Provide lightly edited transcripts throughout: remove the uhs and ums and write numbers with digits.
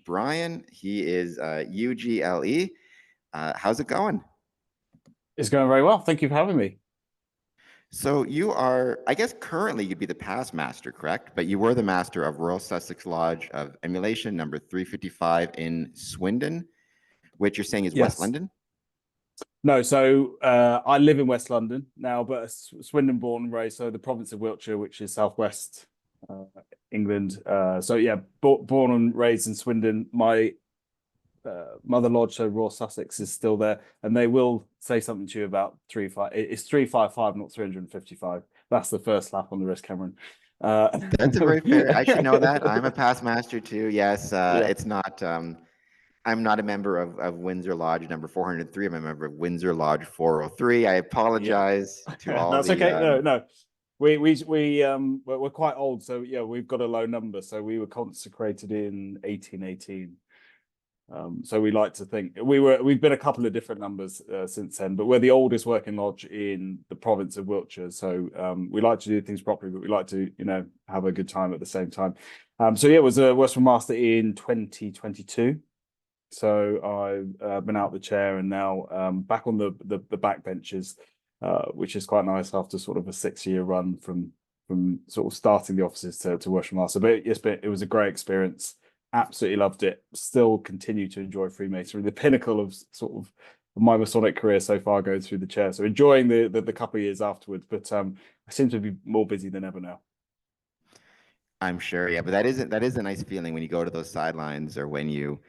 Bryan. He is UGLE. How's it going? It's going very well. Thank you for having me. So you are, I guess currently you'd be the past master, correct? But you were the master of Royal Sussex Lodge of Emulation number 355 in Swindon, which you're saying is West Yes. London? No, so I live in West London now, but Swindon born and raised, so the province of Wiltshire, which is southwest England. So yeah, born and raised in Swindon. My mother lodge, so Royal Sussex, is still there, and they will say something to you about 35. It's 355, not 355. That's the first slap on the wrist, Cameron. That's a very fair. I should know that. I'm a past master too. Yes, Yeah. it's not. I'm not a member of Windsor Lodge number 403. I'm a member of Windsor Lodge 403. I apologize to all That's the. okay. No. We're quite old, so yeah, we've got a low number. So we were consecrated in 1818. So we like to think we've been a couple of different numbers since then, but we're the oldest working lodge in the province of Wiltshire. So we like to do things properly, but we like to, have a good time at the same time. So yeah, it was a Worshipful Master in 2022. So I've been out the chair and now back on the back benches, which is quite nice after sort of a 6-year run from sort of starting the offices to Worshipful Master. But it was a great experience. Absolutely loved it. Still continue to enjoy Freemasonry. The pinnacle of sort of my Masonic career so far going through the chair. So enjoying the couple of years afterwards, but I seem to be more busy than ever now. I'm sure, yeah, but that is a nice feeling when you go to those sidelines or when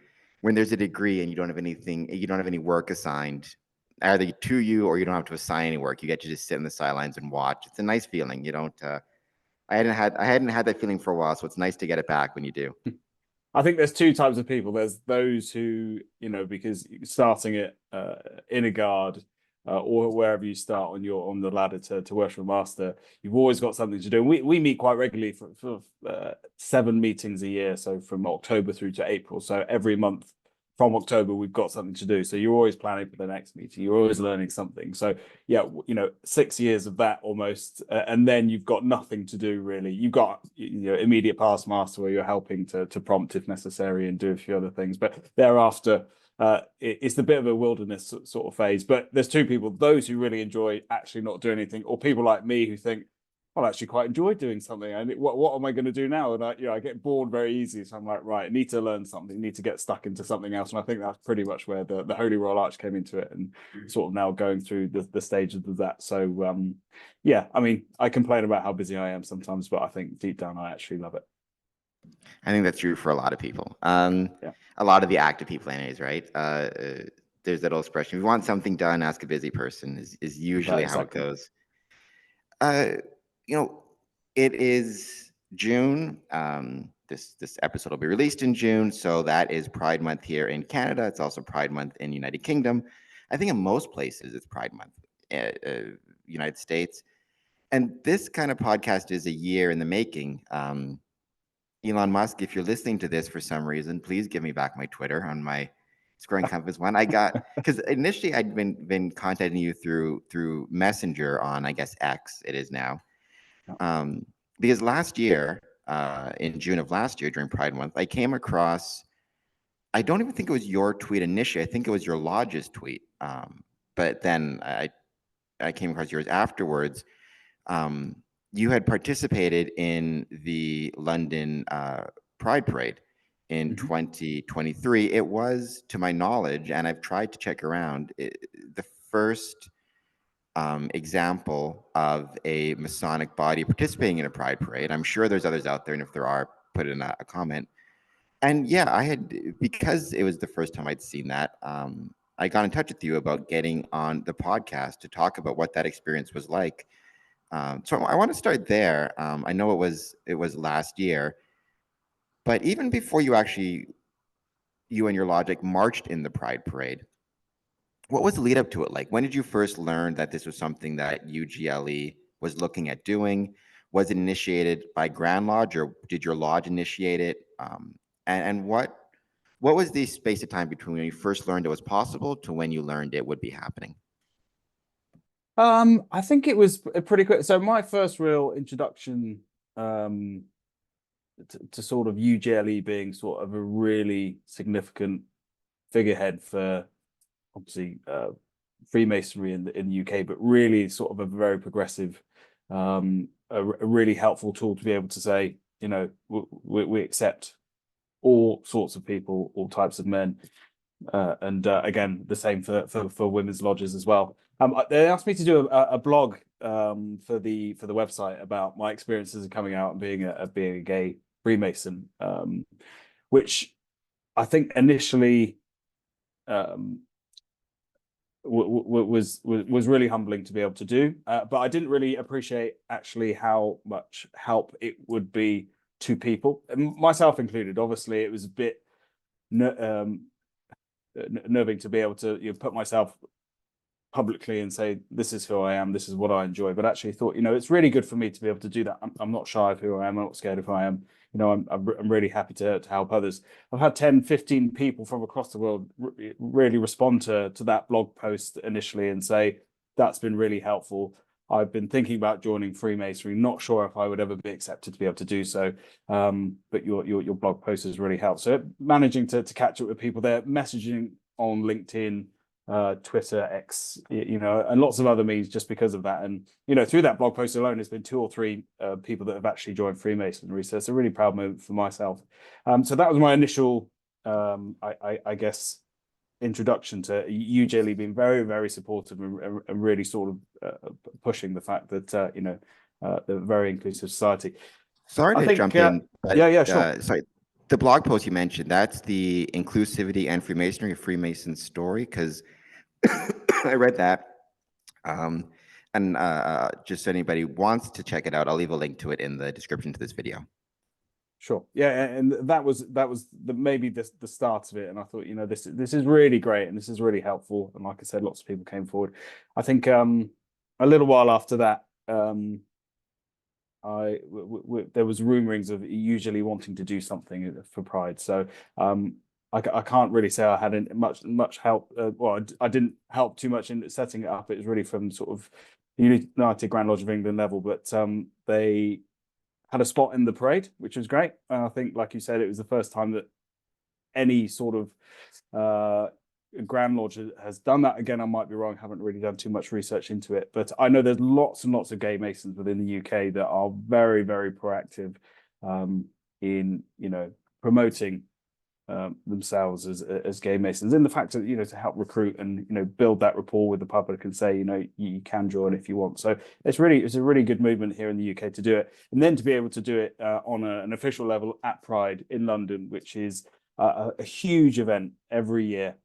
there's a degree and you don't have any work assigned either to you or you don't have to assign any work. You get to just sit in the sidelines and watch. It's a nice feeling. You don't. I hadn't had that feeling for a while, so it's nice to get it back when you do. I think there's two types of people. There's those who, because starting it in a guard or wherever you start on the ladder to Worshipful Master, you've always got something to do. And we meet quite regularly for 7 meetings a year, so from October through to April. So every month from October, we've got something to do. So you're always planning for the next meeting. You're always learning something. So yeah, 6 years of that almost, and then you've got nothing to do really. You've got immediate past master where you're helping to prompt if necessary and do a few other things. But thereafter, it's the bit of a wilderness sort of phase. But there's two people: those who really enjoy actually not doing anything, or people like me who think, I actually quite enjoy doing something. And what am I going to do now? And I get bored very easy. So I'm like, right, I need to learn something, need to get stuck into something else. And I think that's pretty much where the Holy Royal Arch came into it and sort of now going through the stages of that. So yeah, I mean, I complain about how busy I am sometimes, but I think deep down, I actually love it. I think that's true for a lot of people. Yeah. A lot of the active people anyways, right? There's that old expression, if you want something done, ask a busy person is usually Exactly. how it goes. It is June. This episode will be released in June, so that is Pride Month here in Canada. It's also Pride Month in United Kingdom. I think in most places it's Pride Month, United States. And this kind of podcast is a year in the making. Elon Musk, if you're listening to this for some reason, please give me back my Twitter on my Square and Compass one. I got because initially I'd been contacting you through Messenger on, I guess, X. It is now. Because last year, in June of last year during Pride Month, I came across. I don't even think it was your tweet initially. I think it was your lodge's tweet. But then I came across yours afterwards. You had participated in the London Pride Parade in 2023. It was, to my knowledge, and I've tried to check around, the first example of a Masonic body participating in a Pride Parade. I'm sure there's others out there, and if there are, put in a comment. And yeah, because it was the first time I'd seen that, I got in touch with you about getting on the podcast to talk about what that experience was like. So I want to start there. I know it was last year, but even before you and your logic marched in the Pride Parade, what was the lead up to it like? When did you first learn that this was something that UGLE was looking at doing? Was it initiated by Grand Lodge, or did your lodge initiate it? And what was the space of time between when you first learned it was possible to when you learned it would be happening? I think it was pretty quick. So my first real introduction to sort of UGLE being sort of a really significant figurehead for obviously Freemasonry in the UK, but really sort of a very progressive, a really helpful tool to be able to say, you know, we accept all sorts of people, all types of men. And again, the same for women's lodges as well. They asked me to do a blog for the website about my experiences of coming out and being a gay Freemason, which I think initially was really humbling to be able to do, but I didn't really appreciate actually how much help it would be to people, myself included. Obviously, it was a bit nerving to be able to put myself publicly and say, this is who I am, this is what I enjoy. But actually thought, it's really good for me to be able to do that. I'm not shy of who I am. I'm not scared of who I am. I'm really happy to help others. I've had 10, 15 people from across the world really respond to that blog post initially and say, that's been really helpful. I've been thinking about joining Freemasonry, not sure if I would ever be accepted to be able to do so. But your blog post has really helped. So managing to catch up with people there, messaging on LinkedIn, Twitter, X, and lots of other means just because of that. And, through that blog post alone, there's been 2 or 3 people that have actually joined Freemasonry. So it's a really proud moment for myself. So that was my initial, I guess, introduction to UGLE being very, very supportive and really sort of pushing the fact that, they're a very inclusive society. Sorry to jump in. But, yeah, sure. Sorry. The blog post you mentioned, that's the Inclusivity and Freemasonry, Freemason story, because I read that. And just so anybody wants to check it out, I'll leave a link to it in the description to this video. Sure. Yeah, and that was maybe the start of it. And I thought, this is really great and this is really helpful. And like I said, lots of people came forward. I think a little while after that, there was rumorings of usually wanting to do something for Pride. So I can't really say I had much help. Well, I didn't help too much in setting it up. It was really from sort of the United Grand Lodge of England level, but they had a spot in the parade, which was great. And I think, like you said, it was the first time that any sort of Grand Lodge has done that. Again, I might be wrong, haven't really done too much research into it, but I know there's lots and lots of gay Masons within the UK that are very, very proactive in, promoting themselves as gay Masons, and the fact that to help recruit and build that rapport with the public and say you can join if you want. So it's a really good movement here in the UK to do it, and then to be able to do it on an official level at Pride in London, which is a huge event every year.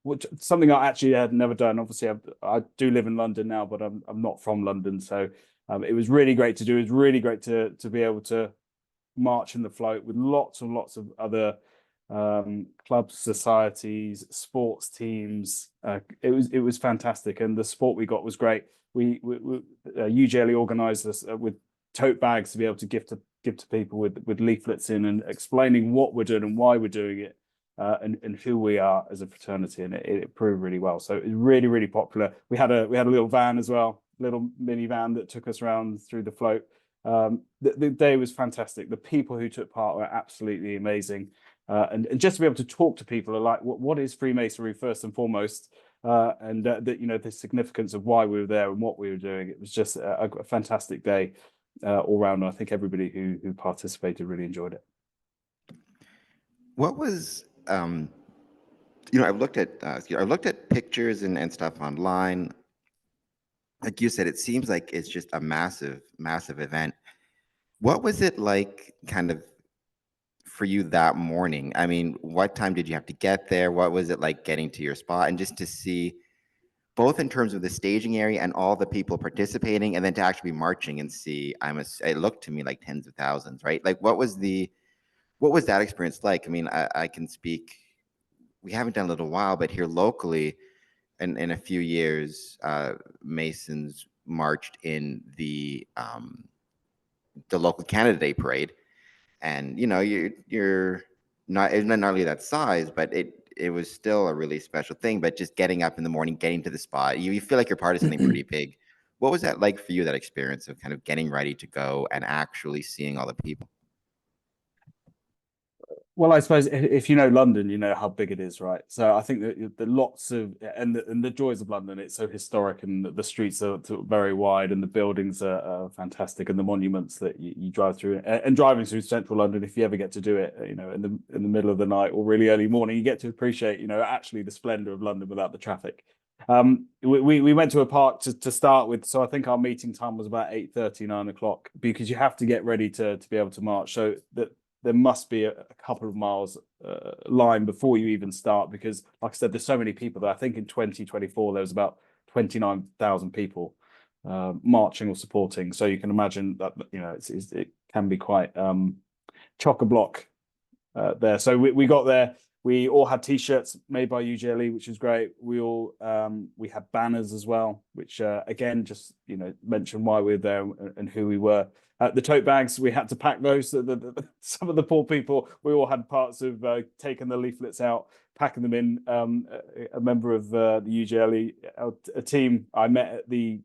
Which something I actually had never done. Obviously, I do live in London now, but I'm not from London, so it was really great to do. It was really great to be able to march in the float with lots and lots of other clubs, societies, sports teams. It was fantastic, and the support we got was great. We UGLE organised this with tote bags to be able to give to people with leaflets in and explaining what we're doing and why we're doing it, and who we are as a fraternity, and it proved really well. So it was really, really popular. We had a little van as well, little mini van that took us around through the float. The day was fantastic. The people who took part were absolutely amazing. And just to be able to talk to people are like, what is Freemasonry first and foremost, and the significance of why we were there and what we were doing. It was just a fantastic day all round. I think everybody who participated really enjoyed it. What was I've looked at pictures and stuff online. Like you said, it seems like it's just a massive event. What was it like, kind of, for you that morning? I mean, what time did you have to get there? What was it like getting to your spot? And just to see, both in terms of the staging area and all the people participating, and then to actually be marching and see, it looked to me like tens of thousands, right? Like, what was that experience like? I mean, I can speak, we haven't done it in a little while, but here locally, in a few years, Masons marched in the local Canada Day parade. And you're not only that size, but it was still a really special thing. But just getting up in the morning, getting to the spot, you feel like you're part of something pretty big. What was that like for you, that experience of kind of getting ready to go and actually seeing all the people? Well, I suppose if you know London, you know how big it is, right? So I think that the lots of and the joys of London, it's so historic, and the streets are very wide, and the buildings are fantastic, and the monuments that you drive through, and driving through central London, if you ever get to do it, you know, in the middle of the night or really early morning, you get to appreciate, you know, actually the splendor of London without the traffic. We went to a park to start with, so I think our meeting time was about 8:30, 9 o'clock, because you have to get ready to be able to march. So that there must be a couple of miles line before you even start, because like I said, there's so many people that I think in 2024 there was about 29,000 people marching or supporting. So you can imagine that, you know, it can be quite chock-a-block there. So we got there. We all had T-shirts made by UGLE, which was great. We had banners as well, which again, just, you know, mention why we were there and who we were. The tote bags, we had to pack those. Some of the poor people, we all had parts of taking the leaflets out, packing them in. A member of the UGLE, a team I met at the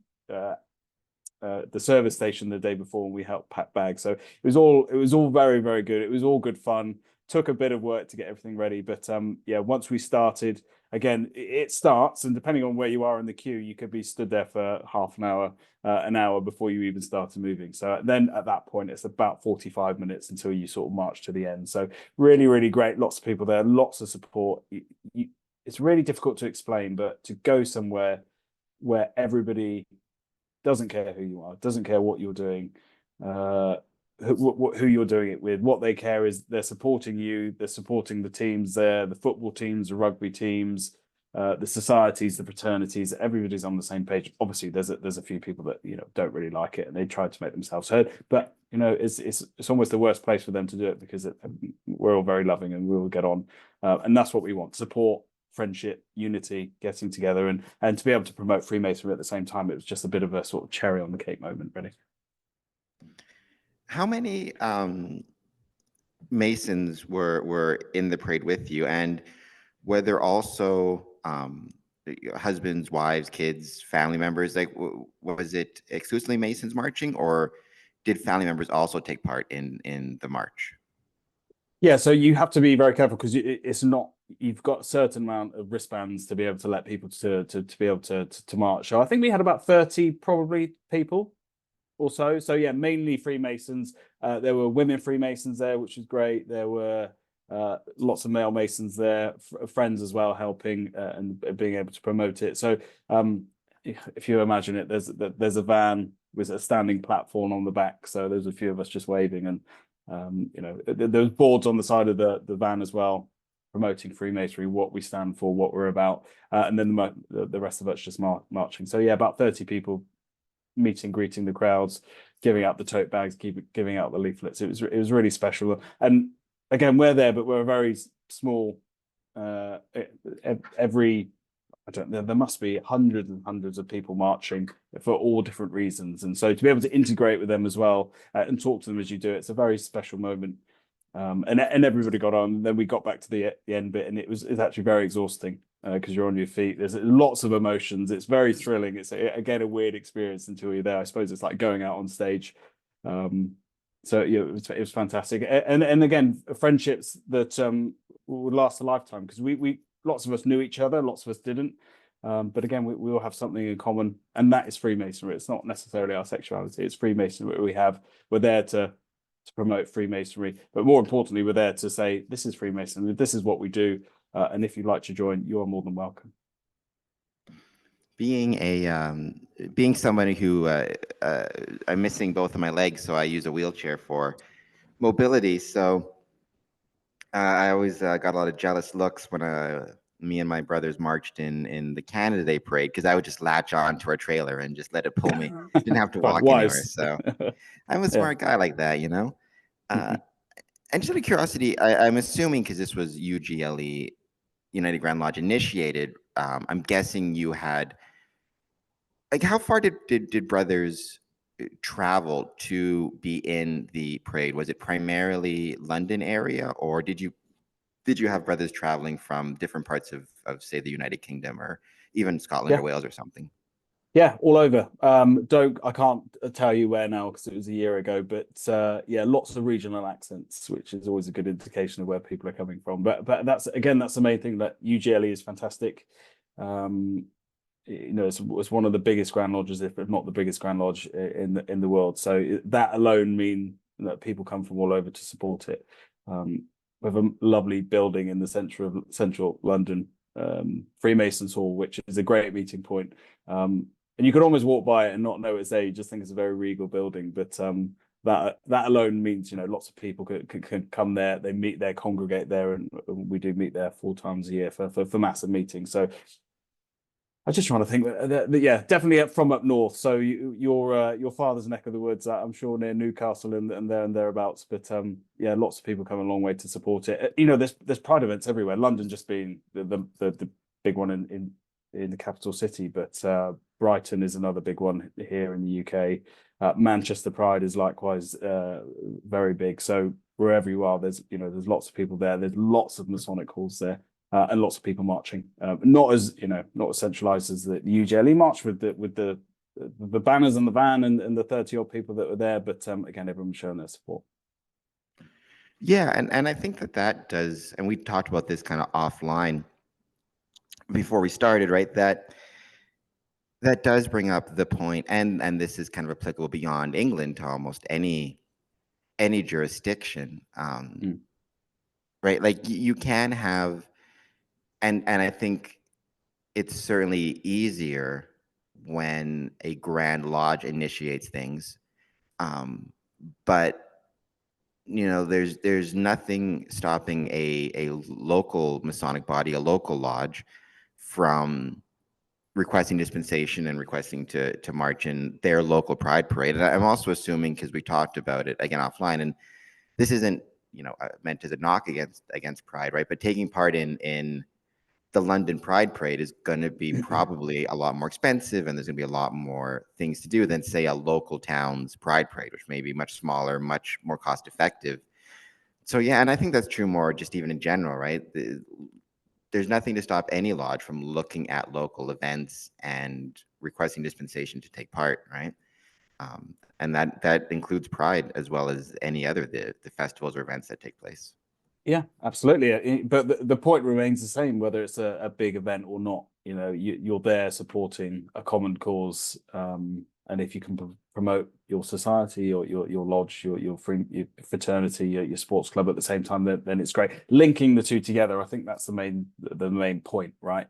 service station the day before, and we helped pack bags. So it was all very, very good. It was all good fun. Took a bit of work to get everything ready, but yeah, once we started, again, it starts, and depending on where you are in the queue, you could be stood there for half an hour before you even started moving. So then at that point, it's about 45 minutes until you sort of march to the end. So really, really great. Lots of people there, lots of support. It's really difficult to explain, but to go somewhere where everybody doesn't care who you are, doesn't care what you're doing, who you're doing it with. What they care is they're supporting you, they're supporting the teams there, the football teams, the rugby teams, the societies, the fraternities. Everybody's on the same page. Obviously, there's a few people that, you know, don't really like it, and they try to make themselves heard. But, you know, it's almost the worst place for them to do it, because we're all very loving and we all get on, and that's what we want: support, friendship, unity, getting together, and to be able to promote Freemasonry at the same time. It was just a bit of a sort of cherry on the cake moment, really. How many Masons were in the parade with you, and were there also husbands, wives, kids, family members? Like, was it exclusively Masons marching, or did family members also take part in the march? Yeah, so you have to be very careful, because it's not, you've got a certain amount of wristbands to be able to let people to be able to march. So I think we had about 30 probably people or so. So yeah, mainly Freemasons. There were women Freemasons there, which was great. There were lots of male Masons there, friends as well, helping and being able to promote it. So if you imagine it, there's a van with a standing platform on the back. So there's a few of us just waving, and you know, there's boards on the side of the van as well, promoting Freemasonry, what we stand for, what we're about, and then the rest of us just marching. So yeah, about 30 people meeting, greeting the crowds, giving out the tote bags, giving out the leaflets. It was really special. And again, we're there, but we're a very small. I don't know, there must be hundreds and hundreds of people marching for all different reasons, and so to be able to integrate with them as well, and talk to them as you do, it's a very special moment. And everybody got on. And then we got back to the end bit, and it's actually very exhausting, because you're on your feet. There's lots of emotions. It's very thrilling. It's again a weird experience until you're there. I suppose it's like going out on stage. So yeah, it was fantastic, and again, friendships that would last a lifetime, because we lots of us knew each other, lots of us didn't. But again, we all have something in common, and that is Freemasonry. It's not necessarily our sexuality. It's Freemasonry. We're there to promote Freemasonry, but more importantly, we're there to say, this is Freemasonry, this is what we do, and if you'd like to join, you are more than welcome. Being somebody who I'm missing both of my legs, so I use a wheelchair for mobility. So I always got a lot of jealous looks when me and my brothers marched in the Canada Day parade, because I would just latch on to our trailer and just let it pull me. Didn't have to walk anywhere. So I'm a smart guy like that, you know. And just out of curiosity, I'm assuming, because this was UGLE, United Grand Lodge initiated, I'm guessing you had, like, how far did brothers travel to be in the parade? Was it primarily London area, or did you have brothers traveling from different parts of say, the United Kingdom, or even Scotland or Wales or something? Yeah, all over. I can't tell you where now because it was a year ago, but yeah, lots of regional accents, which is always a good indication of where people are coming from. But that's the main thing, that UGLE is fantastic. It's one of the biggest Grand Lodges, if not the biggest Grand Lodge in the world. So that alone mean that people come from all over to support it. We have a lovely building in the center of central London, Freemasons Hall, which is a great meeting point. And you could almost walk by it and not know it's there. You just think it's a very regal building. But that alone means, lots of people can come there. They meet there, congregate there, and we do meet there 4 times a year for massive meetings. So I was just trying to think yeah, definitely from up north. So your father's neck of the woods, I'm sure, near Newcastle and thereabouts. But yeah, lots of people come a long way to support it. There's pride events everywhere. London just being the big one in the capital city, but Brighton is another big one here in the UK. Manchester Pride is likewise very big. So wherever you are, there's lots of people there. There's lots of Masonic halls there. And lots of people marching, not as centralized as the UGLE march with the banners and the van and the 30-odd people that were there, but again, everyone showing their support. Yeah, and I think that does, and we talked about this kind of offline before we started, right? That does bring up the point, and this is kind of applicable beyond England to almost any jurisdiction, right? Like you can have, and I think it's certainly easier when a Grand Lodge initiates things, but there's nothing stopping a local Masonic body, a local lodge, from requesting dispensation and requesting to march in their local pride parade. And I'm also assuming, because we talked about it again offline, and this isn't meant as a knock against pride, right? But taking part in the London Pride Parade is going to be probably a lot more expensive, and there's going to be a lot more things to do than, say, a local town's Pride Parade, which may be much smaller, much more cost effective. So yeah, and I think that's true more just even in general, right? There's nothing to stop any lodge from looking at local events and requesting dispensation to take part, right? And that includes Pride as well as any other the festivals or events that take place. Yeah, absolutely. But the point remains the same, whether it's a big event or not. You're there supporting a common cause, and if you can promote your society, your lodge, your fraternity, your sports club at the same time, then it's great. Linking the two together, I think that's the main point, right?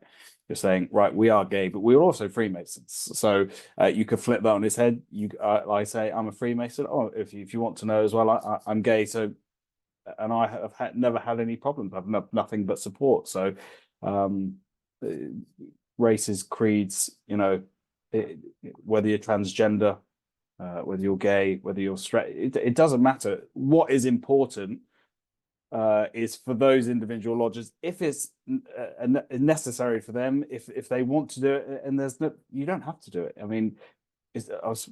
You're saying, right, we are gay, but we're also Freemasons. So you could flip that on its head. I say I'm a Freemason. Oh, if you want to know as well, I'm gay. So. And I have never had any problems. I've nothing but support. So, races, creeds, whether you're transgender, whether you're gay, whether you're straight, it doesn't matter. What is important is for those individual lodges, if it's necessary for them, if they want to do it, and you don't have to do it. I mean, we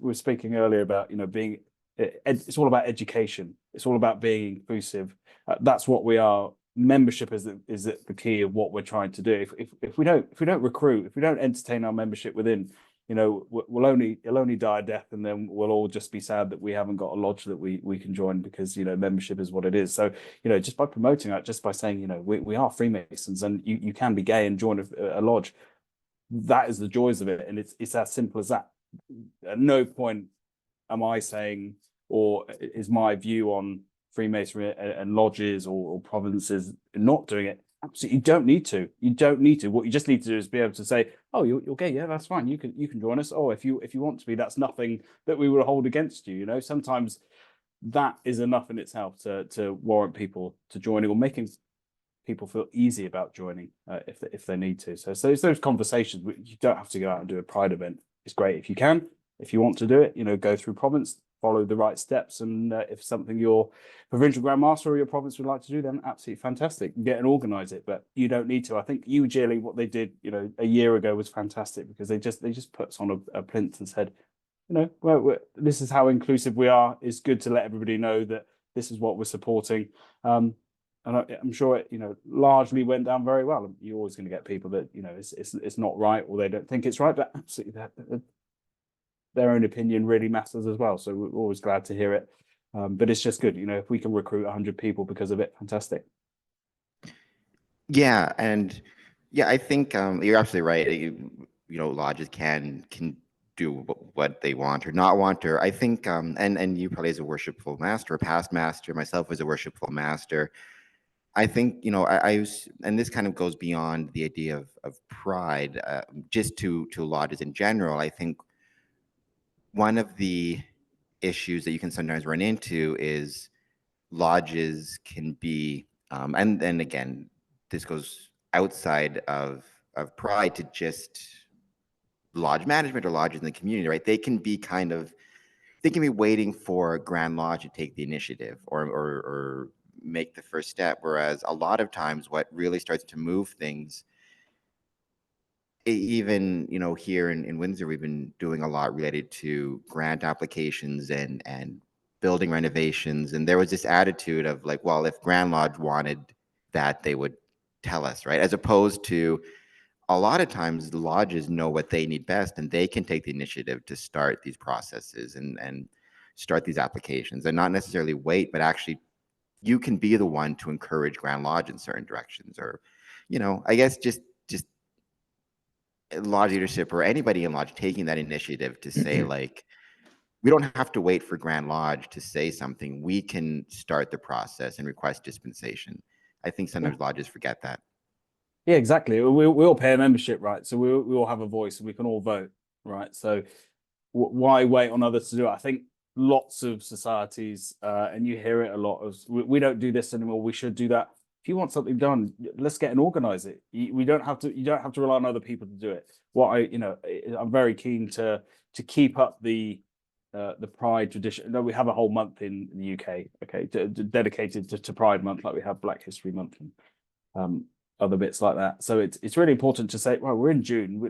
were speaking earlier about being. It's all about education. It's all about being inclusive. That's what we are. Membership is the key of what we're trying to do. If we don't recruit, if we don't entertain our membership within, it'll only die a death, and then we'll all just be sad that we haven't got a lodge that we can join, because membership is what it is. So just by promoting that, just by saying we are Freemasons, and you can be gay and join a lodge. That is the joys of it, and it's as simple as that. At no point am I saying, or is my view on Freemasonry and lodges or provinces not doing it? Absolutely, you don't need to. You don't need to. What you just need to do is be able to say, "Oh, you're gay, yeah, that's fine. You can join us." Oh, if you want to be, that's nothing that we will hold against you. Sometimes that is enough in itself to warrant people to joining, or making people feel easy about joining if they need to. So it's those conversations. You don't have to go out and do a pride event. It's great if you can. If you want to do it, go through province, follow the right steps, and if something your provincial Grand Master or your province would like to do, then absolutely fantastic. Get and organise it, but you don't need to. I think UGLE, what they did, a year ago was fantastic, because they just put us on a plinth and said, this is how inclusive we are. It's good to let everybody know that this is what we're supporting. And I'm sure it, largely went down very well. You're always going to get people that, it's not right, or they don't think it's right, but absolutely their own opinion really matters as well. So we're always glad to hear it. But it's just good, if we can recruit 100 people because of it, fantastic. Yeah, and yeah, I think you're absolutely right. Lodges can do what they want or not want, or I think and you probably as a worshipful master, a past master, myself as a worshipful master, I think I was, and this kind of goes beyond the idea of pride, just to lodges in general. I think one of the issues that you can sometimes run into is lodges can be, and then again, this goes outside of pride to just lodge management or lodges in the community, right? They can be waiting for Grand Lodge to take the initiative or make the first step. Whereas a lot of times, what really starts to move things, even here in Windsor, we've been doing a lot related to grant applications and building renovations. And there was this attitude of like, well, if Grand Lodge wanted that, they would tell us, right? As opposed to a lot of times the lodges know what they need best and they can take the initiative to start these processes and start these applications and not necessarily wait, but actually you can be the one to encourage Grand Lodge in certain directions, or I guess just lodge leadership or anybody in lodge taking that initiative to say like, we don't have to wait for Grand Lodge to say something. We can start the process and request dispensation. I think sometimes lodges forget that. Yeah, exactly. We all pay a membership, right? So we all have a voice and we can all vote, right? So why wait on others to do it? I think lots of societies, and you hear it a lot, of we don't do this anymore, we should do that. If you want something done, let's get and organize it. You don't have to rely on other people to do it. I'm very keen to keep up the Pride tradition. No, we have a whole month in the UK, okay, dedicated to Pride Month, like we have Black History Month and other bits like that. So it's really important to say, well, we're in June.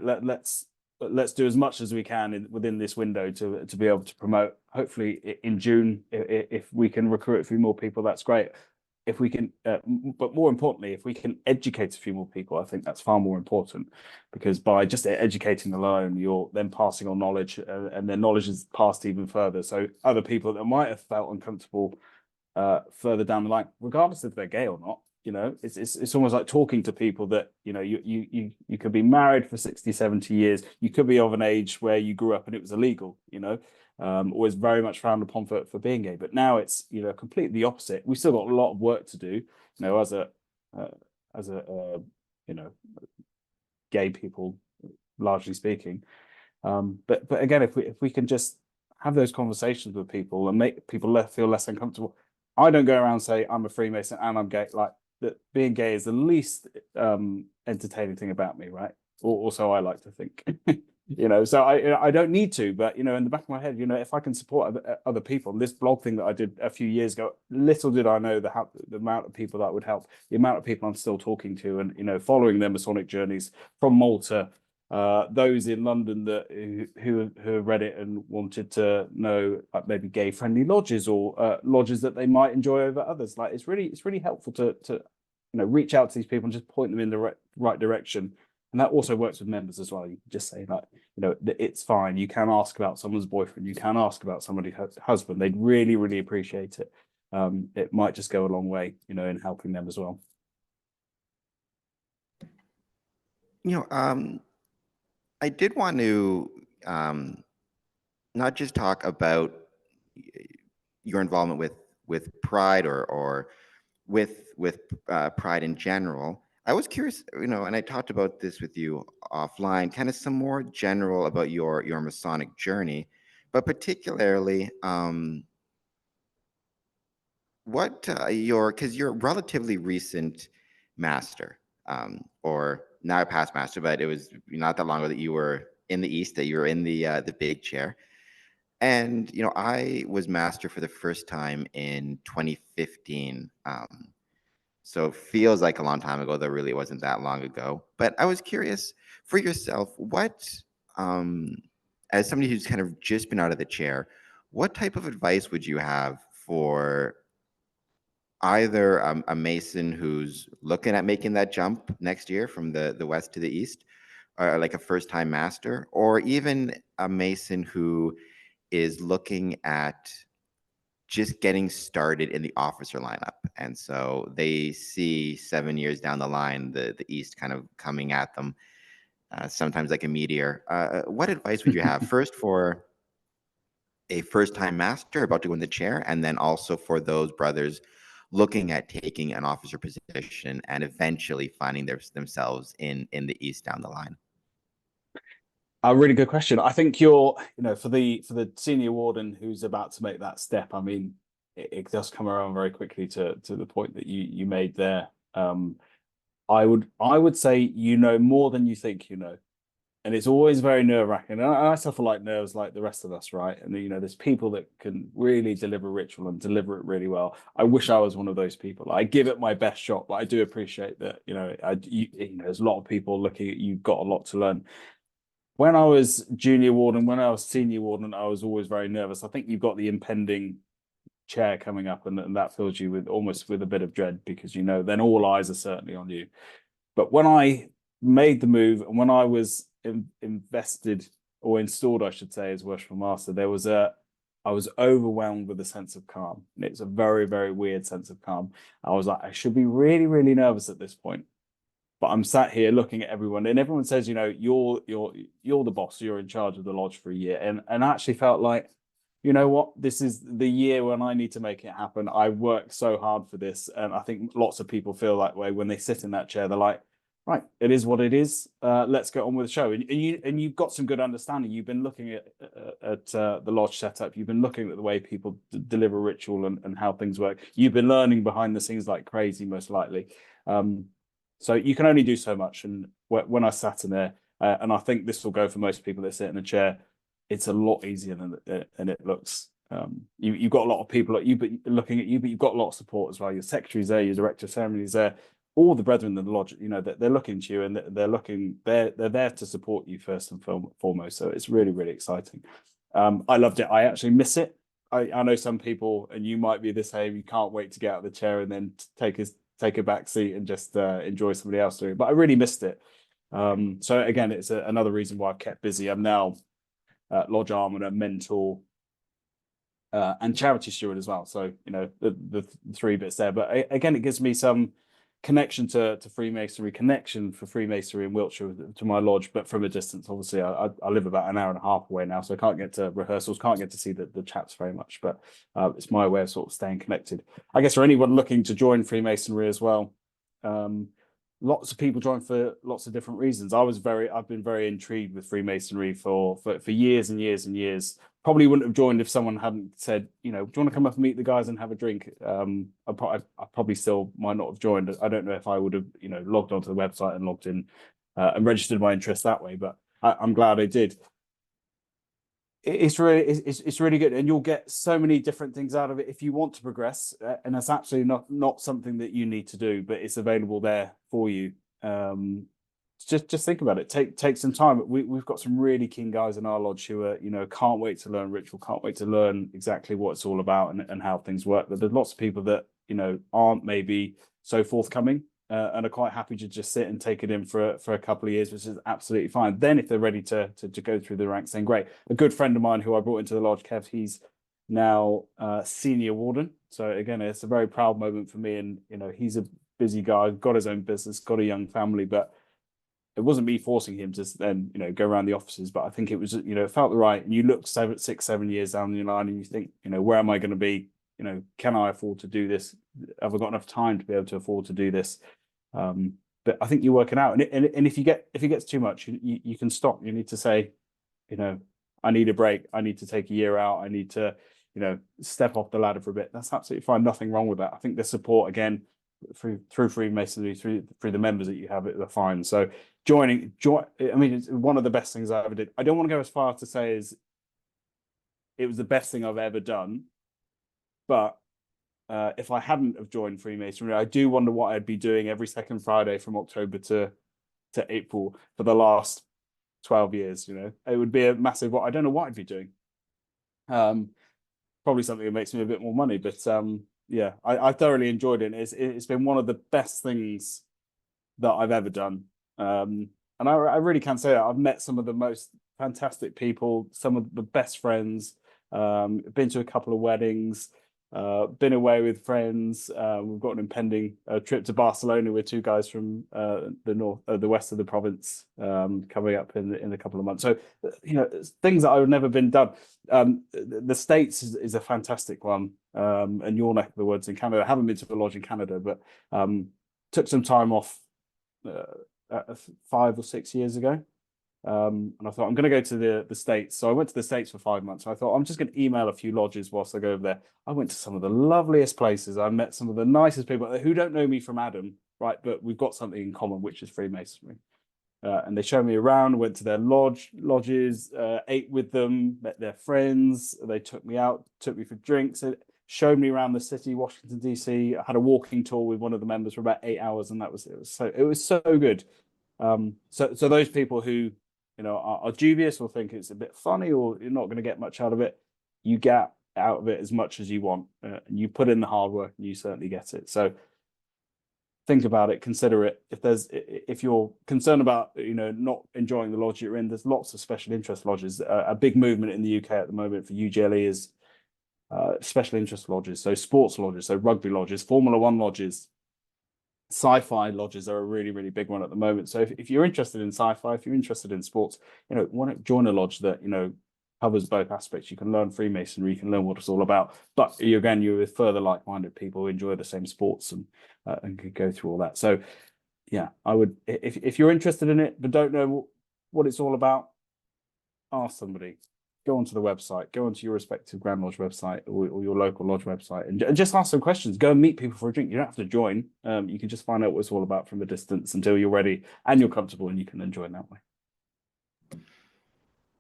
Let's do as much as we can within this window to be able to promote. Hopefully in June, if we can recruit a few more people, that's great. If we can, but more importantly, if we can educate a few more people, I think that's far more important, because by just educating alone, you're then passing on knowledge, and then knowledge is passed even further. So other people that might have felt uncomfortable further down the line, regardless if they're gay or not, it's almost like talking to people that you could be married for 60, 70 years. You could be of an age where you grew up and it was illegal, always very much frowned upon for being gay. But now it's completely the opposite. We've still got a lot of work to do, as a gay people, largely speaking. But again, if we can just have those conversations with people and make people feel less uncomfortable. I don't go around saying I'm a Freemason and I'm gay. Like, that being gay is the least entertaining thing about me, right? Or so I like to think. So I don't need to, but in the back of my head, if I can support other people. This blog thing that I did a few years ago, little did I know the amount of people that would help, the amount of people I'm still talking to, and following their Masonic journeys from Malta, those in London who have read it and wanted to know, like, maybe gay friendly lodges or lodges that they might enjoy over others. Like, it's really helpful to reach out to these people and just point them in the right direction. And that also works with members as well. You can just say, like, it's fine. You can ask about someone's boyfriend. You can ask about somebody's husband. They'd really appreciate it. It might just go a long way, in helping them as well. I did want to not just talk about your involvement with Pride or with Pride in general. I was curious, and I talked about this with you offline, kind of some more general about your Masonic journey, but particularly what because you're a relatively recent master, or not a past master, but it was not that long ago that you were in the East, that you were in the big chair. And I was master for the first time in 2015. So it feels like a long time ago, though really it wasn't that long ago. But I was curious for yourself, what, as somebody who's kind of just been out of the chair, what type of advice would you have for either a Mason who's looking at making that jump next year from the West to the East, like a first-time master, or even a Mason who is looking at just getting started in the officer lineup. And so they see 7 years down the line, the East kind of coming at them, sometimes like a meteor. What advice would you have first for a first-time master about to win the chair, and then also for those brothers looking at taking an officer position and eventually finding themselves in the East down the line? A really good question. I think you're, for the senior warden who's about to make that step, I mean, it does come around very quickly to the point that you made there. I would say you know more than you think you know. And it's always very nerve-wracking. And I suffer like nerves like the rest of us, right? And there's people that can really deliver ritual and deliver it really well. I wish I was one of those people. I give it my best shot, but I do appreciate that, there's a lot of people looking at you, you've got a lot to learn. When I was junior warden, when I was senior warden, I was always very nervous. I think you've got the impending chair coming up, and that fills you with almost with a bit of dread, because then all eyes are certainly on you. But when I made the move, and when I was invested or installed, I should say, as Worshipful Master, I was overwhelmed with a sense of calm. And it's a very, very weird sense of calm. I was like, I should be really, really nervous at this point. But I'm sat here looking at everyone, and everyone says, you're the boss, you're in charge of the lodge for a year. And I actually felt like, you know what, this is the year when I need to make it happen. I worked so hard for this. And I think lots of people feel that way when they sit in that chair. They're like, right, it is what it is. Let's get on with the show. And you've got some good understanding. You've been looking at the lodge setup. You've been looking at the way people deliver ritual and how things work. You've been learning behind the scenes like crazy, most likely. So you can only do so much. And when I sat in there, and I think this will go for most people that sit in a chair, it's a lot easier than it looks. You've got a lot of people like you, but looking at you, but you've got a lot of support as well. Your secretary's there, your director of ceremonies there, all the brethren in the lodge. They're looking to you, and they're there to support you first and foremost. So it's really, really exciting. I loved it. I actually miss it. I know some people, and you might be the same. You can't wait to get out of the chair and then take a back seat and just enjoy somebody else doing it. But I really missed it. So again, it's another reason why I've kept busy. I'm now lodge almoner, mentor, and charity steward as well. So the three bits there. But again, it gives me some connection to Freemasonry, connection for Freemasonry in Wiltshire to my lodge, but from a distance. Obviously, I live about an hour and a half away now, so I can't get to rehearsals, can't get to see the chaps very much. But it's my way of sort of staying connected. I guess for anyone looking to join Freemasonry as well, lots of people join for lots of different reasons. I've been very intrigued with Freemasonry for years and years and years. Probably wouldn't have joined if someone hadn't said, do you want to come up and meet the guys and have a drink? I probably still might not have joined. I don't know if I would have, logged onto the website and logged in and registered my interest that way, but I'm glad I did. It's really good, and you'll get so many different things out of it if you want to progress, and that's absolutely not something that you need to do, but it's available there for you. Just think about it. Take some time. We've got some really keen guys in our lodge who are can't wait to learn ritual, can't wait to learn exactly what it's all about and how things work. But there's lots of people that aren't maybe so forthcoming. And are quite happy to just sit and take it in for a couple of years, which is absolutely fine. Then if they're ready to go through the ranks, then great. A good friend of mine who I brought into the lodge, Kev, he's now senior warden. So again, it's a very proud moment for me. And he's a busy guy, got his own business, got a young family, but it wasn't me forcing him to then go around the offices. But I think it was it felt right. And you look 6, 7 years down the line, and you think where am I going to be? Can I afford to do this? Have I got enough time to be able to afford to do this? But I think you're working out, and if it gets too much, you can stop. You need to say, I need a break. I need to take a year out. I need to, step off the ladder for a bit. That's absolutely fine. Nothing wrong with that. I think the support again through Freemasonry, through the members that you have, are fine. So join. I mean, it's one of the best things I ever did. I don't want to go as far to say as it was the best thing I've ever done, but if I hadn't have joined Freemasonry, I do wonder what I'd be doing every second Friday from October to April for the last 12 years. It would be a massive. I don't know what I'd be doing. Probably something that makes me a bit more money, but yeah, I thoroughly enjoyed it. It's been one of the best things that I've ever done. And I really can say that I've met some of the most fantastic people, some of the best friends. Been to a couple of weddings, been away with friends. We've got an impending trip to Barcelona with two guys from the west of the province coming up in a couple of months. So, things that I've never been done. The States is a fantastic one, and your neck of the woods in Canada. I haven't been to a lodge in Canada, but took some time off 5 or 6 years ago. And I thought I'm going to go to the States. So I went to the States for 5 months. So I thought I'm just going to email a few lodges whilst I go over there. I went to some of the loveliest places. I met some of the nicest people who don't know me from Adam, right? But we've got something in common, which is Freemasonry. And they showed me around, went to their lodges, ate with them, met their friends. They took me out, took me for drinks, showed me around the city, Washington, D.C. I had a walking tour with one of the members for about 8 hours, and it was so good. So those people who are dubious or think it's a bit funny or you're not going to get much out of it, you get out of it as much as you want, and you put in the hard work and you certainly get it. So think about it, consider it. If you're concerned about not enjoying the lodge you're in, there's lots of special interest lodges. A big movement in the UK at the moment for UGLE is special interest lodges, so sports lodges, so rugby lodges, Formula One lodges. Sci-fi lodges are a really, really big one at the moment. So if you're interested in sci-fi, if you're interested in sports, why not join a lodge that covers both aspects? You can learn Freemasonry, you can learn what it's all about, but you're with further like-minded people who enjoy the same sports and can go through all that. So yeah, I would, if you're interested in it but don't know what it's all about, ask somebody. Go onto the website, go onto your respective Grand Lodge website or your local lodge website and just ask some questions. Go and meet people for a drink. You don't have to join. You can just find out what it's all about from a distance until you're ready and you're comfortable and you can then join that way.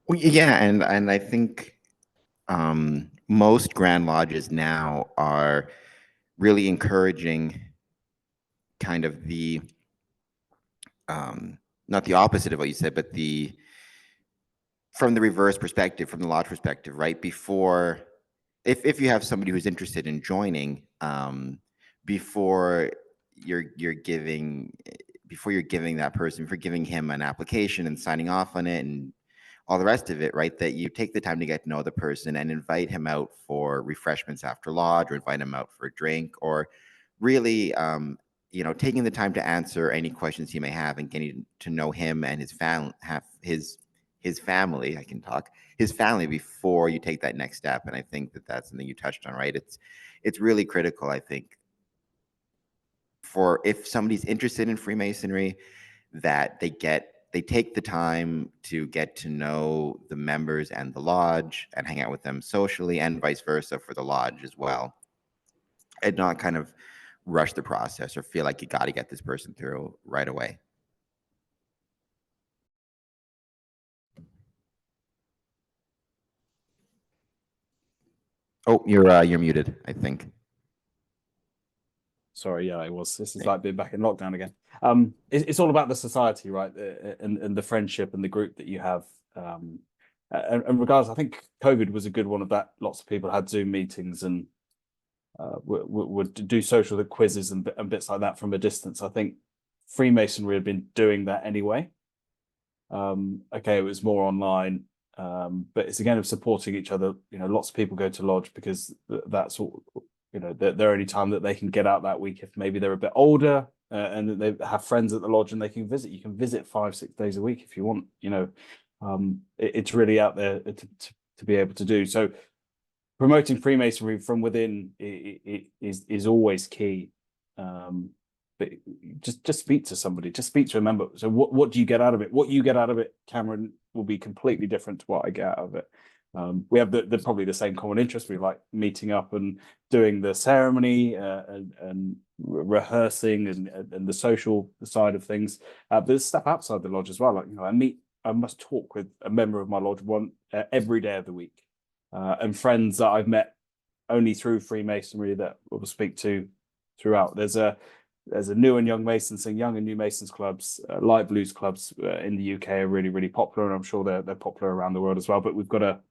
Well, yeah, and I think most Grand Lodges now are really encouraging kind of the not the opposite of what you said, but from the reverse perspective, from the lodge perspective, right? Before, if you have somebody who's interested in joining, before you're giving that person, before giving him an application and signing off on it and all the rest of it, right? That you take the time to get to know the person and invite him out for refreshments after lodge, or invite him out for a drink, or really, taking the time to answer any questions he may have and getting to know him and his family, his family before you take that next step. And I think that that's something you touched on, right? It's really critical, I think, for if somebody's interested in Freemasonry, that they take the time to get to know the members and the lodge and hang out with them socially, and vice versa for the lodge as well, and not kind of rush the process or feel like you got to get this person through right away. Oh, you're muted, I think. Sorry, yeah, it was. This is like being back in lockdown again. It's all about the society, right? And the friendship and the group that you have. And regardless, I think COVID was a good one of that. Lots of people had Zoom meetings and would do social quizzes and bits like that from a distance. I think Freemasonry had been doing that anyway. Okay, it was more online, but it's again of supporting each other. Lots of people go to lodge because that's all. Their only time that they can get out that week, if maybe they're a bit older and they have friends at the lodge and they can visit. You can visit 5-6 days a week if you want. It's really out there to be able to do. So promoting Freemasonry from within is always key. But just speak to somebody, just speak to a member. So what do you get out of it? What you get out of it, Cameron, will be completely different to what I get out of it. We have the probably the same common interest. We like meeting up and doing the ceremony and rehearsing and the social side of things. But there's stuff outside the lodge as well. Like I must talk with a member of my lodge every day of the week, and friends that I've met only through Freemasonry that we'll speak to throughout. There's a new and young Masons thing, young and new Masons clubs, light blues clubs in the UK are really, really popular, and I'm sure they're popular around the world as well. But we've got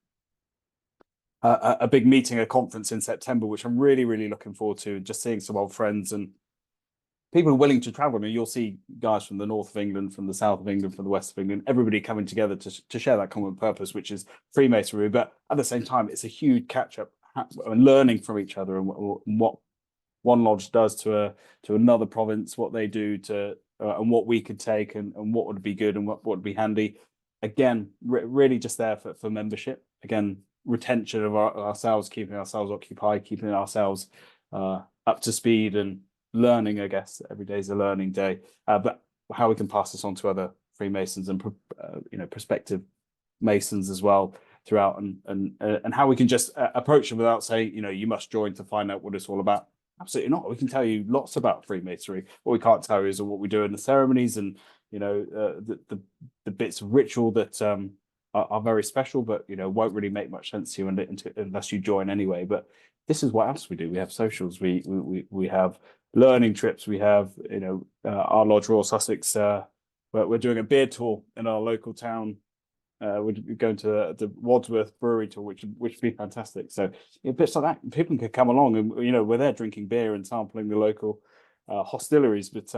a big meeting, a conference in September, which I'm really, really looking forward to, just seeing some old friends and people are willing to travel. And you'll see guys from the north of England, from the south of England, from the west of England, everybody coming together to share that common purpose, which is Freemasonry. But at the same time, it's a huge catch up and learning from each other and what one lodge does to another province, what they do to and what we could take and what would be good and what would be handy. Again, really just there for membership. Again, retention of ourselves, keeping ourselves occupied, keeping ourselves up to speed and learning. I guess every day is a learning day. But how we can pass this on to other Freemasons and prospective Masons as well throughout, and how we can just approach them without saying, you must join to find out what it's all about. Absolutely not. We can tell you lots about Freemasonry. What we can't tell you is what we do in the ceremonies and the bits of ritual that are very special, but won't really make much sense to you unless you join anyway. But this is what else we do. We have socials. We have learning trips. We have our lodge, Royal Sussex. We're doing a beer tour in our local town. We're going to the Wadsworth Brewery tour, which would be fantastic. So bits like that, people can come along, and we're there drinking beer and sampling the local hostilleries, but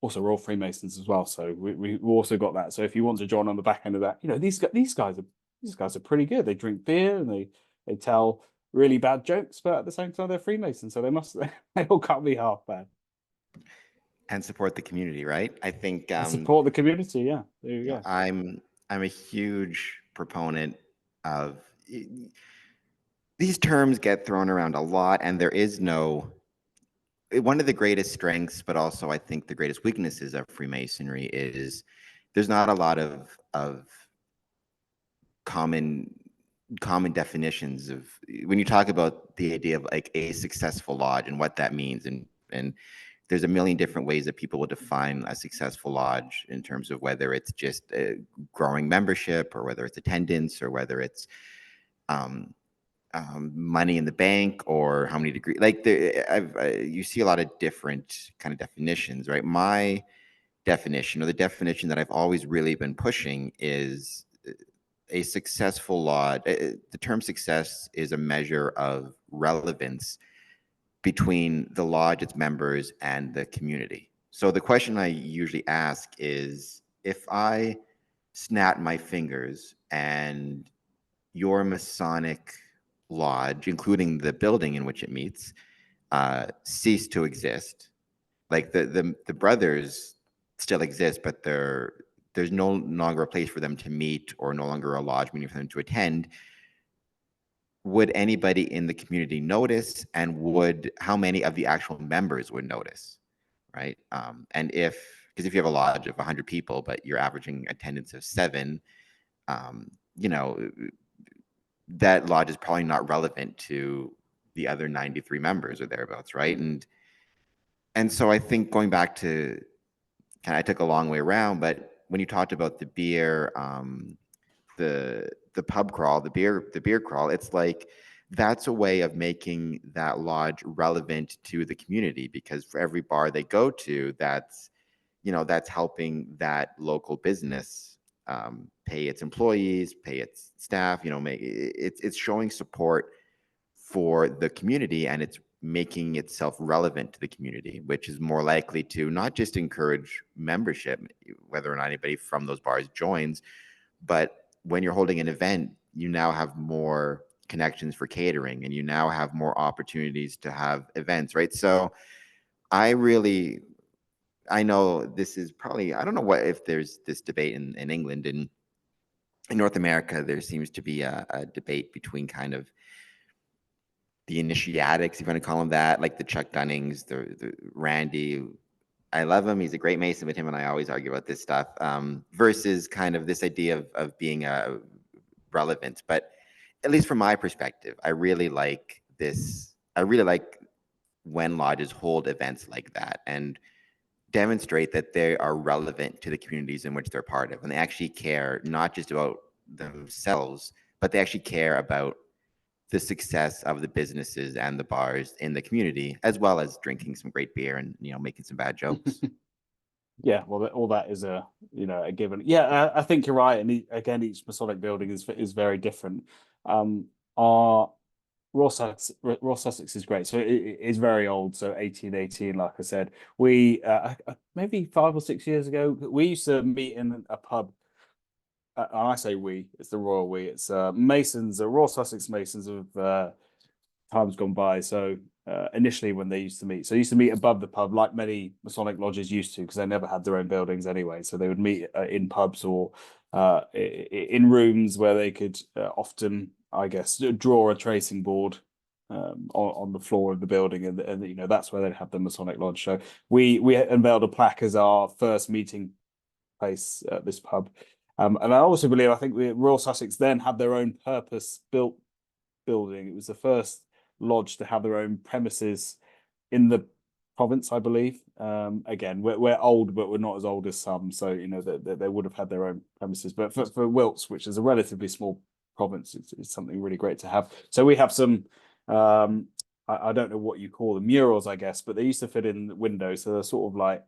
also we're all Freemasons as well. So we also got that. So if you want to join on the back end of that, these guys are pretty good. They drink beer and they tell really bad jokes, but at the same time they're Freemasons, so they all can't be half bad. And support the community, right? I think support the community. Yeah, there you go. I'm a huge proponent of these terms get thrown around a lot, and there is no one of the greatest strengths, but also I think the greatest weaknesses of Freemasonry is there's not a lot of common definitions of when you talk about the idea of like a successful lodge and what that means, and there's a million different ways that people will define a successful lodge in terms of whether it's just a growing membership or whether it's attendance or whether it's money in the bank or how many degrees. Like you see a lot of different kind of definitions, right? My definition, or the definition that I've always really been pushing, is a successful lodge. The term success is a measure of relevance between the lodge, its members, and the community. So the question I usually ask is, if I snap my fingers and your Masonic lodge, including the building in which it meets, cease to exist, like the brothers still exist, but there's no longer a place for them to meet or no longer a lodge meeting for them to attend, would anybody in the community notice, and how many of the actual members would notice, right? And because if you have a lodge of 100 people, but you're averaging attendance of 7, that lodge is probably not relevant to the other 93 members or thereabouts, right? And so I think going back to, I took a long way around, but when you talked about the beer, the pub crawl, the beer crawl, it's like that's a way of making that lodge relevant to the community, because for every bar they go to, that's helping that local business pay its employees, pay its staff, it's showing support for the community, and it's making itself relevant to the community, which is more likely to not just encourage membership, whether or not anybody from those bars joins, but when you're holding an event, you now have more connections for catering, and you now have more opportunities to have events, right? So I know this is probably, I don't know if there's this debate in England. In North America, there seems to be a debate between kind of the initiatics, if you want to call them that, like the Chuck Dunnings, the Randy. I love him. He's a great Mason, with him and I always argue about this stuff, versus kind of this idea of being relevant. But at least from my perspective, I really like this. I really like when lodges hold events like that and demonstrate that they are relevant to the communities in which they're part of, and they actually care not just about themselves, but they actually care about the success of the businesses and the bars in the community, as well as drinking some great beer and making some bad jokes. Yeah, well, all that is a given. Yeah, I think you're right. And again, each Masonic building is very different. Our Royal Sussex is great. So it is very old. So 1818, like I said, we maybe 5 or 6 years ago, we used to meet in a pub. And I say we, it's the royal we. It's Masons, Royal Sussex Masons of times gone by. So initially when they used to meet, so they used to meet above the pub, like many Masonic lodges used to, because they never had their own buildings anyway. So they would meet in pubs or in rooms where they could often, I guess, draw a tracing board on the floor of the building, and you know that's where they'd have the Masonic lodge. So we unveiled a plaque as our first meeting place at this pub. And I also believe, I think Royal Sussex then had their own purpose-built building. It was the first lodge to have their own premises in the province, I believe. Again, we're old, but we're not as old as some, so you know they would have had their own premises. But for Wilts, which is a relatively small province, it's something really great to have. So we have some. I don't know what you call them, murals, I guess, but they used to fit in the windows, so they're sort of like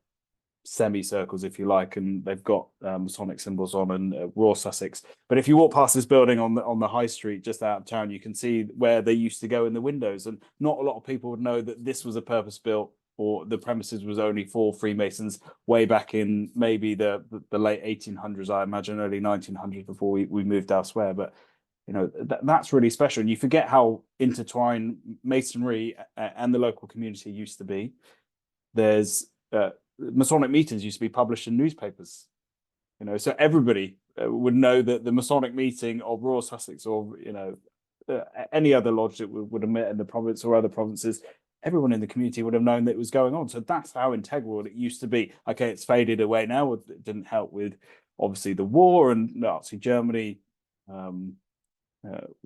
semicircles, if you like, and they've got Masonic symbols on, and Royal Sussex. But if you walk past this building on the high street just out of town, you can see where they used to go in the windows, and not a lot of people would know that this was a purpose-built, or the premises was only for Freemasons way back in maybe the late 1800s, I imagine, early 1900s, before we moved elsewhere. But you know that's really special, and you forget how intertwined Masonry and the local community used to be. There's Masonic meetings used to be published in newspapers, you know, so everybody would know that the Masonic meeting of Royal Sussex, or you know, any other lodge that would have met in the province or other provinces, everyone in the community would have known that it was going on. So that's how integral it used to be. Okay, it's faded away now. It didn't help with obviously the war and Nazi Germany, with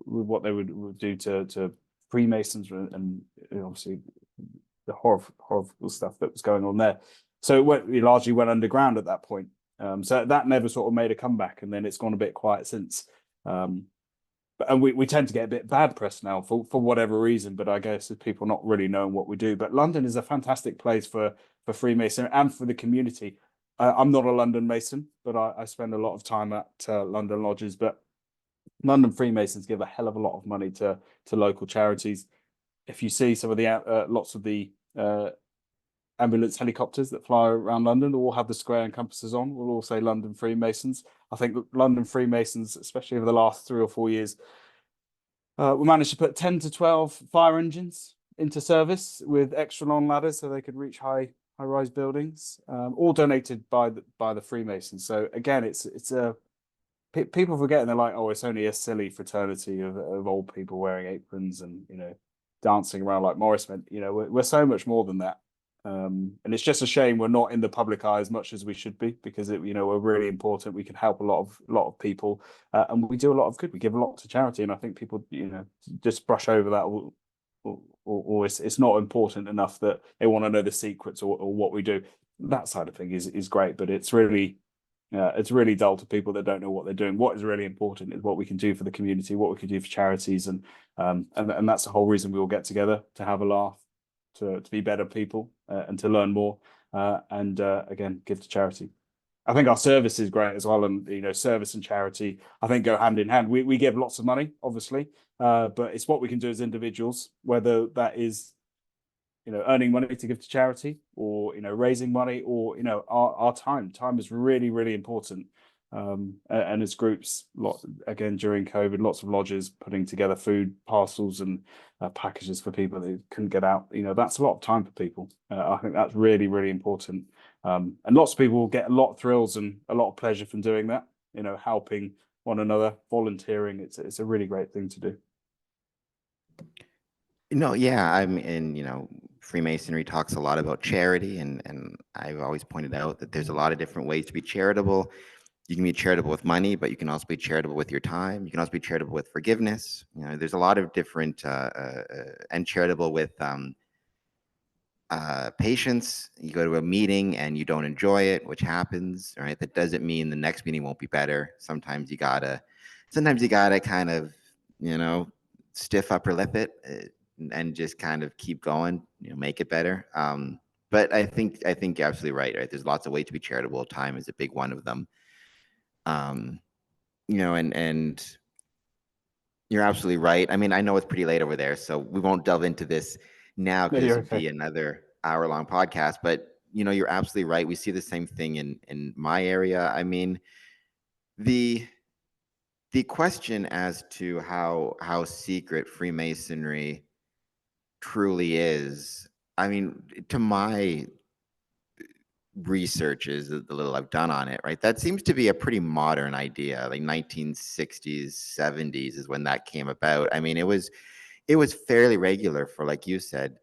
what they would do to Freemasons, and obviously the horrible stuff that was going on there. So it largely went underground at that point. So that never sort of made a comeback, and then it's gone a bit quiet since. And we tend to get a bit bad press now for whatever reason, but I guess it's people not really knowing what we do. But London is a fantastic place for Freemasonry and for the community. I'm not a London Mason, but I spend a lot of time at London lodges. But London Freemasons give a hell of a lot of money to local charities. If you see some of the lots of the ambulance helicopters that fly around London, all have the square and compasses on, will all say London Freemasons. I think London Freemasons, especially over the last 3 or 4 years, we managed to put 10 to 12 fire engines into service with extra long ladders so they could reach high-rise buildings, all donated by the Freemasons. So again, it's a people forget, and they're like, oh, it's only a silly fraternity of old people wearing aprons and you know dancing around like Morris meant. You know, we're so much more than that. And it's just a shame we're not in the public eye as much as we should be, because you know, we're really important. We can help a lot of people, and we do a lot of good. We give a lot to charity, and I think people, you know, just brush over that, or it's not important enough that they want to know the secrets or what we do. That side of thing is great, but it's really dull to people that don't know what they're doing. What is really important is what we can do for the community, what we can do for charities, and that's the whole reason we all get together, to have a laugh, to be better people, and to learn more, and again, give to charity. I think our service is great as well, and you know, service and charity I think go hand in hand. We give lots of money, obviously, but it's what we can do as individuals, whether that is, you know, earning money to give to charity, or you know, raising money, or you know, our time. Time is really, really important. And as groups, again during COVID, lots of lodges putting together food parcels and packages for people that couldn't get out. You know, that's a lot of time for people. I think that's really, really important. And lots of people get a lot of thrills and a lot of pleasure from doing that. You know, helping one another, volunteering. It's a really great thing to do. No, yeah, and you know, Freemasonry talks a lot about charity, and I've always pointed out that there's a lot of different ways to be charitable. You can be charitable with money, but you can also be charitable with your time. You can also be charitable with forgiveness. You know, there's a lot of different, and charitable with patience. You go to a meeting and you don't enjoy it, which happens, right? That doesn't mean the next meeting won't be better. Sometimes you gotta kind of, you know, stiff upper lip it, and just kind of keep going, you know, make it better. But I think you're absolutely right. Right? There's lots of ways to be charitable. Time is a big one of them. You know, and You're absolutely right. I mean, I know it's pretty late over there, so we won't delve into this now No, because this you're would be okay. another hour-long podcast. But you're absolutely right. We see the same thing in my area. I mean, the the question as to how secret Freemasonry truly is, I mean, to my researches, the little I've done on it, right, that seems to be a pretty modern idea. Like 1960s, 70s is when that came about. I mean, it was fairly regular for, like you said,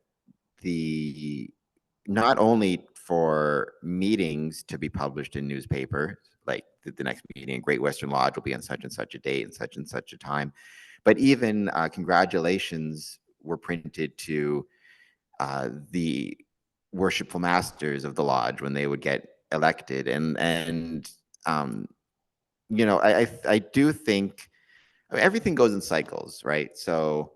the not only for meetings to be published in newspaper, like the next meeting in Great Western Lodge will be on such and such a date and such a time, but even congratulations were printed to the worshipful masters of the lodge when they would get elected, and um, I do think, I mean, everything goes in cycles, right? So,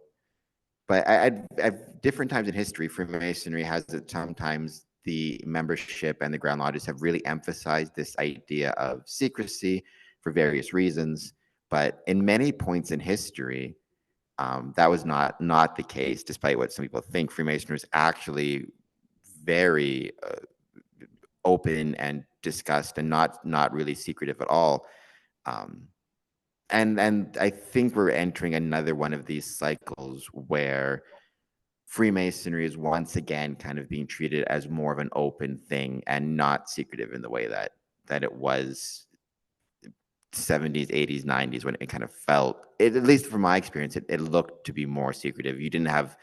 but at different times in history, Freemasonry has it sometimes the membership and the Grand Lodges have really emphasized this idea of secrecy for various reasons. But in many points in history, that was not the case, despite what some people think. Freemasonry is actually very open and discussed, and not really secretive at all. Um, and I think we're entering another one of these cycles where Freemasonry is once again kind of being treated as more of an open thing and not secretive in the way that it was 70s, 80s, 90s, when it kind of felt, at least from my experience, it looked to be more secretive. You didn't have,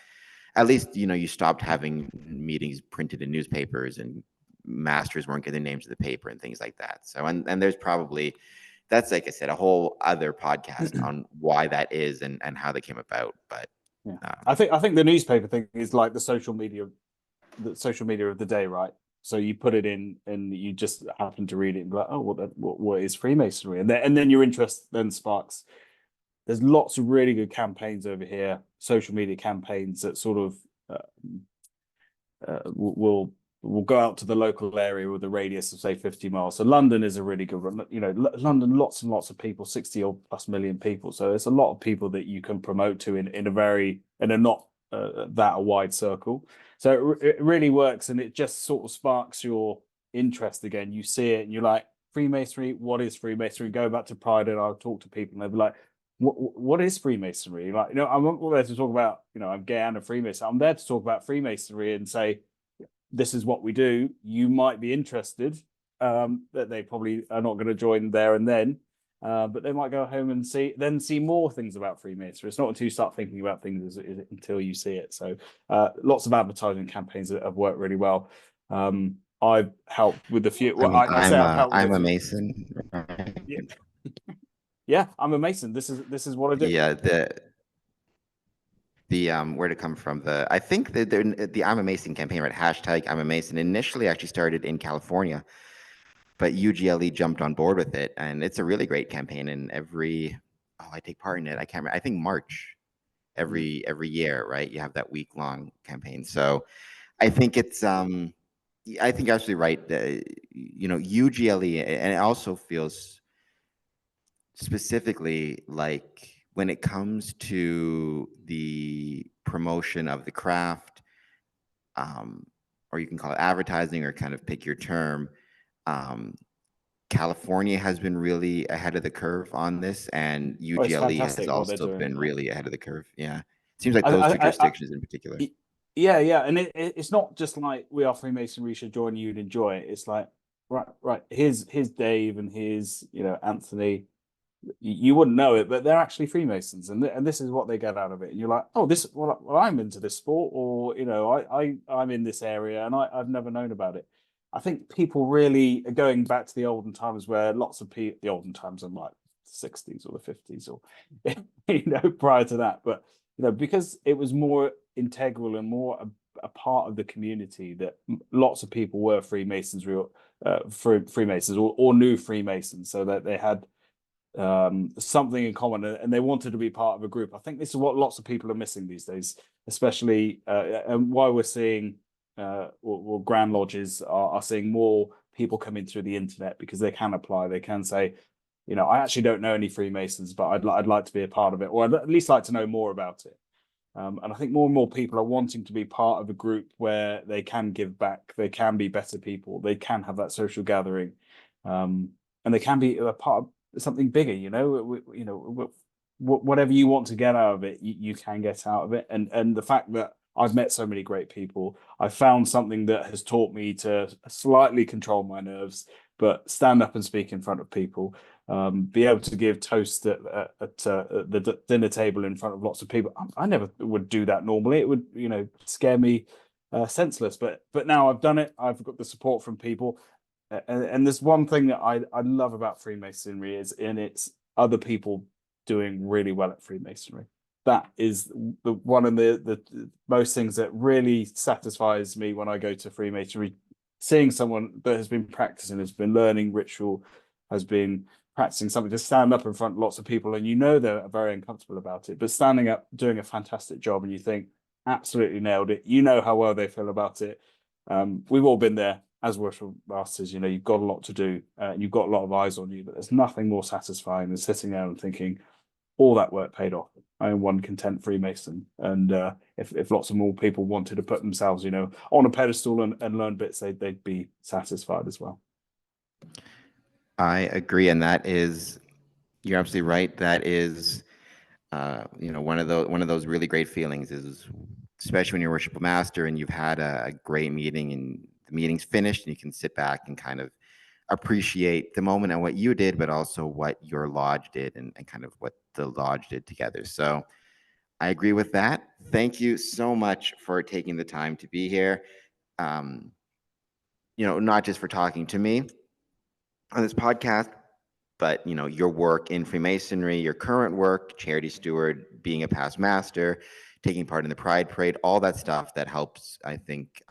at least, you stopped having meetings printed in newspapers, and masters weren't getting the names of the paper and things like that. So, and there's probably, that's, like I said, a whole other podcast on why that is and how they came about. But Yeah, I think the newspaper thing is like the social media of the day, right? So you put it in, and you just happen to read it and be like, oh, what is Freemasonry? And then your interest then sparks. There's lots of really good campaigns over here, social media campaigns that sort of will go out to the local area with a radius of say 50 miles. So London is a really good one. London, lots and lots of people, 60 or plus million people. So there's a lot of people that you can promote to in a not that a wide circle. So it really works, and it just sort of sparks your interest again. You see it and you're like, Freemasonry, what is Freemasonry? Go back to Pride, and I'll talk to people and they'll be like, what is Freemasonry? Like, I'm not there to talk about, I'm gay and a Freemason. I'm there to talk about Freemasonry and say, this is what we do. You might be interested. That they probably are not going to join there and then, but they might go home and see more things about Freemasonry. It's not until you start thinking about things until you see it. So lots of advertising campaigns that have worked really well. I've helped with a few. I Well, mean, I say I've helped with I'm a a few. Mason, right? Yeah, yeah, I'm a Mason. This is what I do. Yeah, the where'd it come from? I think the I'm a Mason campaign, right? Hashtag I'm a Mason initially actually started in California, but UGLE jumped on board with it, and it's a really great campaign. And I take part in it. I can't remember. I think March every year, right? You have that week-long campaign. So I think I think you're absolutely right. UGLE, and it also feels specifically like when it comes to the promotion of the craft, um, or you can call it advertising, or kind of pick your term. Um, California has been really ahead of the curve on this, and Oh, it's UGLE has fantastic what they're also doing. been really ahead of the curve. Yeah, seems like those two I jurisdictions in particular. yeah, and it's not just like we are Freemasonry, should join, you'd enjoy it. It's like, right. Here's Dave and here's Anthony. You wouldn't know it, but they're actually Freemasons, and this is what they get out of it. And you're like, oh, well, I'm into this sport, or I'm in this area, and I've never known about it. I think people really are going back to the olden times where lots of people, the olden times, I'm like 60s or the 50s, or prior to that, but because it was more integral and more a part of the community, that lots of people were Freemasons, Freemasons, or new Freemasons, so that they had something in common, and they wanted to be part of a group. I think this is what lots of people are missing these days, especially and why we're seeing Grand Lodges are seeing more people coming through the internet, because they can apply. They can say, you know, I actually don't know any Freemasons, but I'd like to be a part of it, or I'd at least like to know more about it. And I think more and more people are wanting to be part of a group where they can give back, they can be better people, they can have that social gathering, and they can be a part of something bigger. You know, whatever you want to get out of it, you can get out of it. And the fact that I've met so many great people, I found something that has taught me to slightly control my nerves, but stand up and speak in front of people, be able to give toast at the dinner table in front of lots of people. I never would do that normally. It would, you know, scare me senseless. But now I've done it. I've got the support from people. And there's one thing that I love about Freemasonry is in it's other people doing really well at Freemasonry. That is the one of the most things that really satisfies me when I go to Freemasonry. Seeing someone that has been practicing, has been learning ritual, has been practicing something, to stand up in front of lots of people, and you know they're very uncomfortable about it, but standing up, doing a fantastic job, and you think, absolutely nailed it. You know how well they feel about it. We've all been there as worshipful masters. You know, you've got a lot to do, and you've got a lot of eyes on you, but there's nothing more satisfying than sitting down and thinking, all that work paid off. I am one content Freemason. And if lots of more people wanted to put themselves, you know, on a pedestal and learn bits, they'd be satisfied as well. I agree, and that is, you're absolutely right. That is, you know, one of those really great feelings is, especially when you're a worshipful master and you've had a great meeting and the meeting's finished, and you can sit back and kind of appreciate the moment and what you did, but also what your lodge did and kind of what the lodge did together. So I agree with that. Thank you so much for taking the time to be here. You know, not just for talking to me on this podcast, but you know, your work in Freemasonry, your current work, charity steward, being a past master, taking part in the Pride Parade, all that stuff that helps, I think,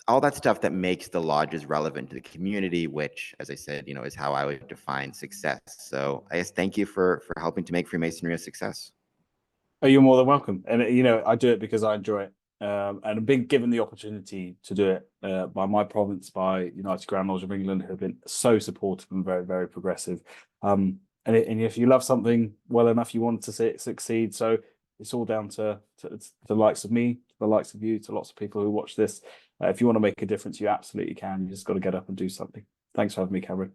all that stuff that makes the lodges relevant to the community, which, as I said, you know, is how I would define success. So I guess thank you for helping to make Freemasonry a success. Oh, you're more than welcome. And, you know, I do it because I enjoy it. And I've been given the opportunity to do it by my province, by United Grand Lodge of England, who have been so supportive and very, very progressive. And if you love something well enough, you want to see it succeed. So it's all down to the likes of me, the likes of you, to lots of people who watch this. If you want to make a difference, you absolutely can. You just got to get up and do something. Thanks for having me, Cameron.